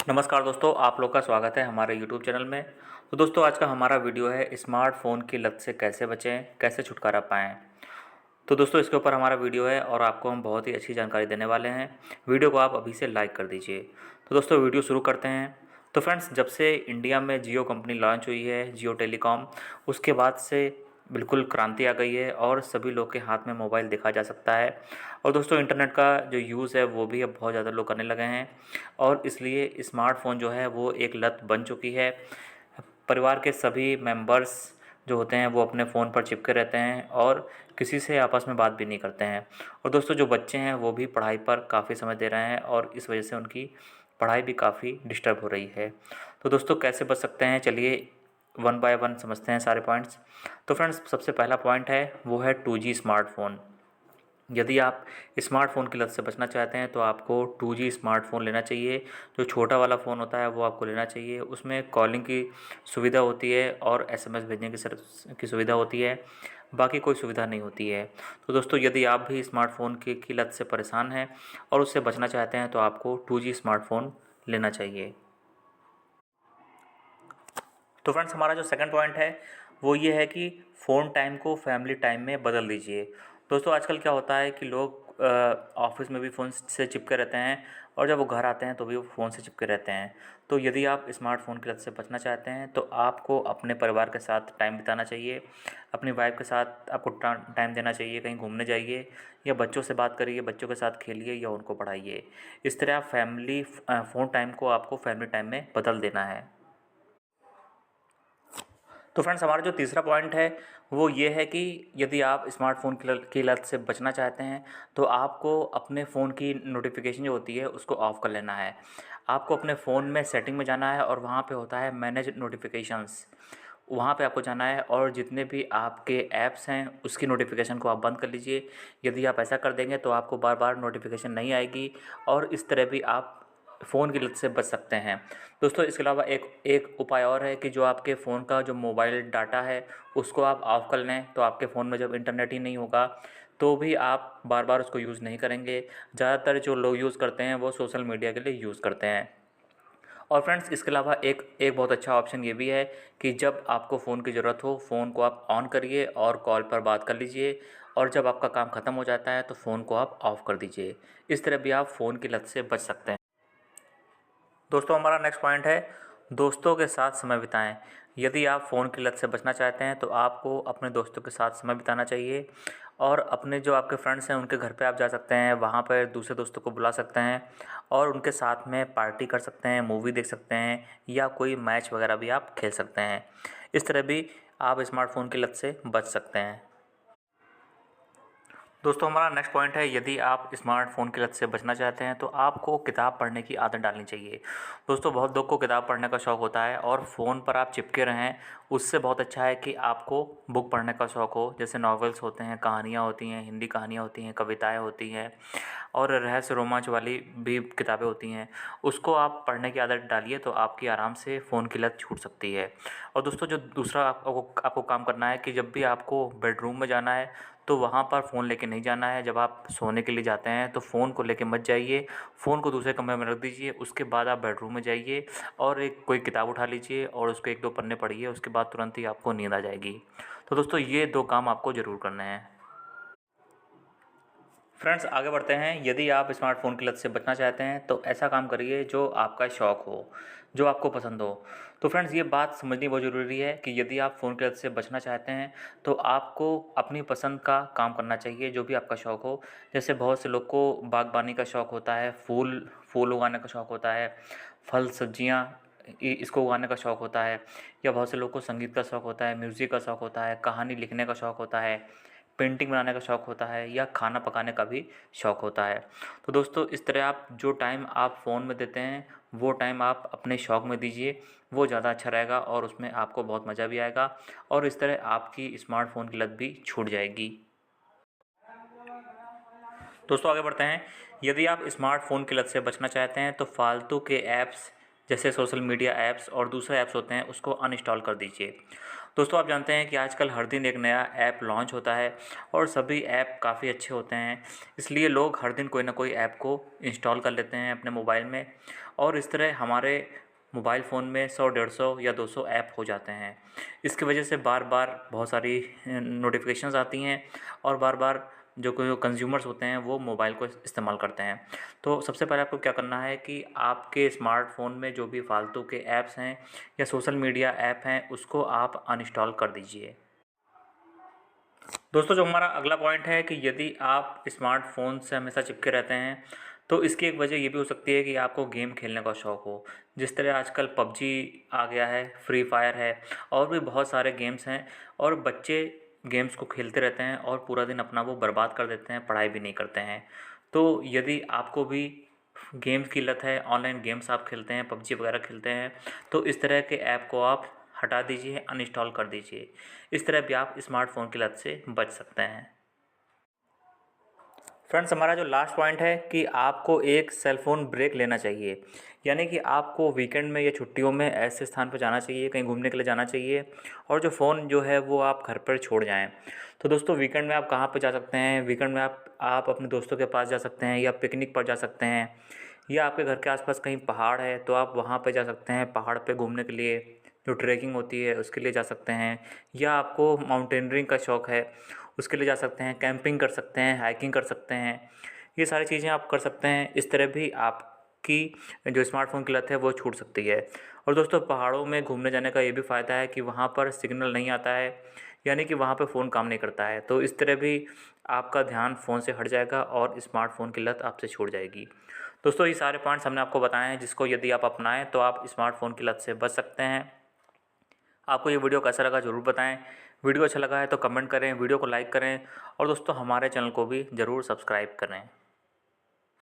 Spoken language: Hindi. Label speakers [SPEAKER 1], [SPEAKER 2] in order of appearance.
[SPEAKER 1] नमस्कार दोस्तों, आप लोग का स्वागत है हमारे YouTube चैनल में। तो दोस्तों, आज का हमारा वीडियो है स्मार्टफ़ोन की लत से कैसे बचें, कैसे छुटकारा पाएँ। तो दोस्तों, इसके ऊपर हमारा वीडियो है और आपको हम बहुत ही अच्छी जानकारी देने वाले हैं। वीडियो को आप अभी से लाइक कर दीजिए। तो दोस्तों, वीडियो शुरू करते हैं। तो फ्रेंड्स, जब से इंडिया में जियो कंपनी लॉन्च हुई है, जियो टेलीकॉम, उसके बाद से बिल्कुल क्रांति आ गई है और सभी लोग के हाथ में मोबाइल देखा जा सकता है। और दोस्तों, इंटरनेट का जो यूज़ है वो भी अब बहुत ज़्यादा लोग करने लगे हैं और इसलिए स्मार्टफ़ोन जो है वो एक लत बन चुकी है। परिवार के सभी मेंबर्स जो होते हैं वो अपने फ़ोन पर चिपके रहते हैं और किसी से आपस में बात भी नहीं करते हैं। और दोस्तों, जो बच्चे हैं वो भी पढ़ाई पर काफ़ी समय दे रहे हैं और इस वजह से उनकी पढ़ाई भी काफ़ी डिस्टर्ब हो रही है। तो दोस्तों, कैसे बच सकते हैं, चलिए वन बाय वन समझते हैं सारे पॉइंट्स। तो फ्रेंड्स, सबसे पहला पॉइंट है वो है 2G स्मार्टफ़ोन। यदि आप स्मार्टफ़ोन की लत से बचना चाहते हैं तो आपको 2G स्मार्टफ़ोन लेना चाहिए। जो छोटा वाला फ़ोन होता है वो आपको लेना चाहिए। उसमें कॉलिंग की सुविधा होती है और SMS भेजने की सुविधा होती है, बाकी कोई सुविधा नहीं होती है। तो दोस्तों, यदि आप भी स्मार्टफ़ोन की लत से परेशान हैं और उससे बचना चाहते हैं तो आपको 2G स्मार्टफ़ोन लेना चाहिए। तो फ्रेंड्स, हमारा जो सेकंड पॉइंट है वो ये है कि फ़ोन टाइम को फैमिली टाइम में बदल दीजिए। दोस्तों, आजकल क्या होता है कि लोग ऑफिस में भी फ़ोन से चिपके रहते हैं और जब वो घर आते हैं तो भी वो फ़ोन से चिपके रहते हैं। तो यदि आप स्मार्टफ़ोन की लत से बचना चाहते हैं तो आपको अपने परिवार के साथ टाइम बिताना चाहिए। अपनी वाइफ के साथ आपको टाइम देना चाहिए, कहीं घूमने जाइए या बच्चों से बात करिए, बच्चों के साथ खेलिए या उनको पढ़ाइए। इस तरह आप फ़ोन टाइम को आपको फैमिली टाइम में बदल देना है। तो फ्रेंड्स, हमारा जो तीसरा पॉइंट है वो ये है कि यदि आप स्मार्टफ़ोन की लत से बचना चाहते हैं तो आपको अपने फ़ोन की नोटिफिकेशन जो होती है उसको ऑफ़ कर लेना है। आपको अपने फ़ोन में सेटिंग में जाना है और वहाँ पे होता है मैनेज नोटिफिकेशंस। वहाँ पे आपको जाना है और जितने भी आपके ऐप्स हैं उसकी नोटिफिकेशन को आप बंद कर लीजिए। यदि आप ऐसा कर देंगे तो आपको बार बार नोटिफिकेशन नहीं आएगी और इस तरह भी आप फ़ोन की लत से बच सकते हैं। दोस्तों, इसके अलावा एक एक उपाय और है कि जो आपके फ़ोन का जो मोबाइल डाटा है उसको आप ऑफ़ कर लें। तो आपके फ़ोन में जब इंटरनेट ही नहीं होगा तो भी आप बार बार उसको यूज़ नहीं करेंगे। ज़्यादातर जो लोग यूज़ करते हैं वो सोशल मीडिया के लिए यूज़ करते हैं। और फ्रेंड्स, इसके अलावा एक एक बहुत अच्छा ऑप्शन ये भी है कि जब आपको फ़ोन की ज़रूरत हो फ़ोन को आप ऑन करिए और कॉल पर बात कर लीजिए और जब आपका काम ख़त्म हो जाता है तो फ़ोन को आप ऑफ़ कर दीजिए। इस तरह भी आप फ़ोन की लत से बच सकते हैं। दोस्तों, हमारा नेक्स्ट पॉइंट है दोस्तों के साथ समय बिताएं। यदि आप फ़ोन की लत से बचना चाहते हैं तो आपको अपने दोस्तों के साथ समय बिताना चाहिए और अपने जो आपके फ्रेंड्स हैं उनके घर पे आप जा सकते हैं, वहाँ पर दूसरे दोस्तों को बुला सकते हैं और उनके साथ में पार्टी कर सकते हैं, मूवी देख सकते हैं या कोई मैच वगैरह भी आप खेल सकते हैं। इस तरह भी आप स्मार्टफ़ोन की लत से बच सकते हैं। दोस्तों, हमारा नेक्स्ट पॉइंट है यदि आप स्मार्टफ़ोन की लत से बचना चाहते हैं तो आपको किताब पढ़ने की आदत डालनी चाहिए। दोस्तों, बहुत लोग को किताब पढ़ने का शौक़ होता है और फ़ोन पर आप चिपके रहें उससे बहुत अच्छा है कि आपको बुक पढ़ने का शौक़ हो। जैसे नॉवेल्स होते हैं, कहानियाँ होती हैं, हिंदी कहानियाँ होती हैं, कविताएँ होती हैं और रहस्य रोमांच वाली भी किताबें होती हैं। उसको आप पढ़ने की आदत डालिए तो आपकी आराम से फ़ोन की लत छूट सकती है। और दोस्तों, जो दूसरा आपको काम करना है कि जब भी आपको बेडरूम में जाना है तो वहाँ पर फ़ोन लेके नहीं जाना है। जब आप सोने के लिए जाते हैं तो फ़ोन को लेके मत जाइए, फ़ोन को दूसरे कमरे में रख दीजिए। उसके बाद आप बेडरूम में जाइए और एक कोई किताब उठा लीजिए और उसके 1-2 पन्ने पढ़िए, उसके बाद तुरंत ही आपको नींद आ जाएगी। तो दोस्तों, ये 2 काम आपको ज़रूर करने हैं। फ्रेंड्स, आगे बढ़ते हैं। यदि आप स्मार्टफ़ोन की लत से बचना चाहते हैं तो ऐसा काम करिए जो आपका शौक़ हो, जो आपको पसंद हो। तो फ्रेंड्स, ये बात समझनी बहुत ज़रूरी है कि यदि आप फ़ोन की लत से बचना चाहते हैं तो आपको अपनी पसंद का काम करना चाहिए, जो भी आपका शौक़ हो। जैसे बहुत से लोग को बागबानी का शौक़ होता है, फूल फूल उगाने का शौक़ होता है, फल सब्जियाँ इसको उगाने का शौक़ होता है या बहुत से लोग को संगीत का शौक़ होता है, म्यूज़िक का शौक़ होता है, कहानी लिखने का शौक़ होता है, पेंटिंग बनाने का शौक़ होता है या खाना पकाने का भी शौक़ होता है। तो दोस्तों, इस तरह आप जो टाइम आप फ़ोन में देते हैं वो टाइम आप अपने शौक़ में दीजिए, वो ज़्यादा अच्छा रहेगा और उसमें आपको बहुत मज़ा भी आएगा और इस तरह आपकी स्मार्टफ़ोन की लत भी छूट जाएगी। दोस्तों, आगे बढ़ते हैं। यदि आप स्मार्टफ़ोन की लत से बचना चाहते हैं तो फालतू के ऐप्स जैसे सोशल मीडिया ऐप्स और दूसरे ऐप्स होते हैं उसको अनइंस्टॉल कर दीजिए। दोस्तों आप जानते हैं कि आजकल हर दिन एक नया ऐप लॉन्च होता है और सभी ऐप काफ़ी अच्छे होते हैं, इसलिए लोग हर दिन कोई ना कोई ऐप को इंस्टॉल कर लेते हैं अपने मोबाइल में और इस तरह हमारे मोबाइल फ़ोन में 100 150 या 200 ऐप हो जाते हैं। इसकी वजह से बार बार बहुत सारी नोटिफिकेशंस आती हैं और बार बार जो कंज्यूमर्स होते हैं वो मोबाइल को इस्तेमाल करते हैं। तो सबसे पहले आपको क्या करना है कि आपके स्मार्टफ़ोन में जो भी फालतू के ऐप्स हैं या सोशल मीडिया ऐप हैं उसको आप अनइंस्टॉल कर दीजिए। दोस्तों जो हमारा अगला पॉइंट है कि यदि आप स्मार्टफ़ोन से हमेशा चिपके रहते हैं तो इसकी एक वजह ये भी हो सकती है कि आपको गेम खेलने का शौक़ हो। जिस तरह आजकल पबजी आ गया है, फ्री फायर है और भी बहुत सारे गेम्स हैं और बच्चे गेम्स को खेलते रहते हैं और पूरा दिन अपना वो बर्बाद कर देते हैं, पढ़ाई भी नहीं करते हैं। तो यदि आपको भी गेम्स की लत है, ऑनलाइन गेम्स आप खेलते हैं, पबजी वगैरह खेलते हैं, तो इस तरह के ऐप को आप हटा दीजिए, अनइंस्टॉल कर दीजिए। इस तरह भी आप स्मार्टफ़ोन की लत से बच सकते हैं। फ्रेंड्स हमारा जो लास्ट पॉइंट है कि आपको एक सेल फ़ोन ब्रेक लेना चाहिए, यानी कि आपको वीकेंड में या छुट्टियों में ऐसे स्थान पर जाना चाहिए, कहीं घूमने के लिए जाना चाहिए और जो फ़ोन जो है वो आप घर पर छोड़ जाएं। तो दोस्तों वीकेंड में आप कहाँ पर जा सकते हैं? वीकेंड में आप अपने दोस्तों के पास जा सकते हैं या पिकनिक पर जा सकते हैं या आपके घर के आसपास कहीं पहाड़ है तो आप वहाँ पे जा सकते हैं, पहाड़ पे घूमने के लिए जो ट्रैकिंग होती है उसके लिए जा सकते हैं या आपको माउंटेनियरिंग का शौक़ है उसके लिए जा सकते हैं, कैंपिंग कर सकते हैं, हाइकिंग कर सकते हैं। ये सारी चीज़ें आप कर सकते हैं। इस तरह भी आपकी जो स्मार्टफ़ोन की लत है वो छूट सकती है। और दोस्तों पहाड़ों में घूमने जाने का ये भी फ़ायदा है कि वहाँ पर सिग्नल नहीं आता है, यानी कि वहाँ पे फ़ोन काम नहीं करता है। तो इस तरह भी आपका ध्यान फ़ोन से हट जाएगा और स्मार्टफ़ोन की लत आपसे छूट जाएगी। दोस्तों ये सारे पॉइंट्स हमने आपको बताए हैं जिसको यदि आप अपनाएं तो आप स्मार्टफ़ोन की लत से बच सकते हैं। आपको ये वीडियो कैसा लगा ज़रूर बताएं। वीडियो अच्छा लगा है तो कमेंट करें, वीडियो को लाइक करें और दोस्तों हमारे चैनल को भी ज़रूर सब्सक्राइब करें।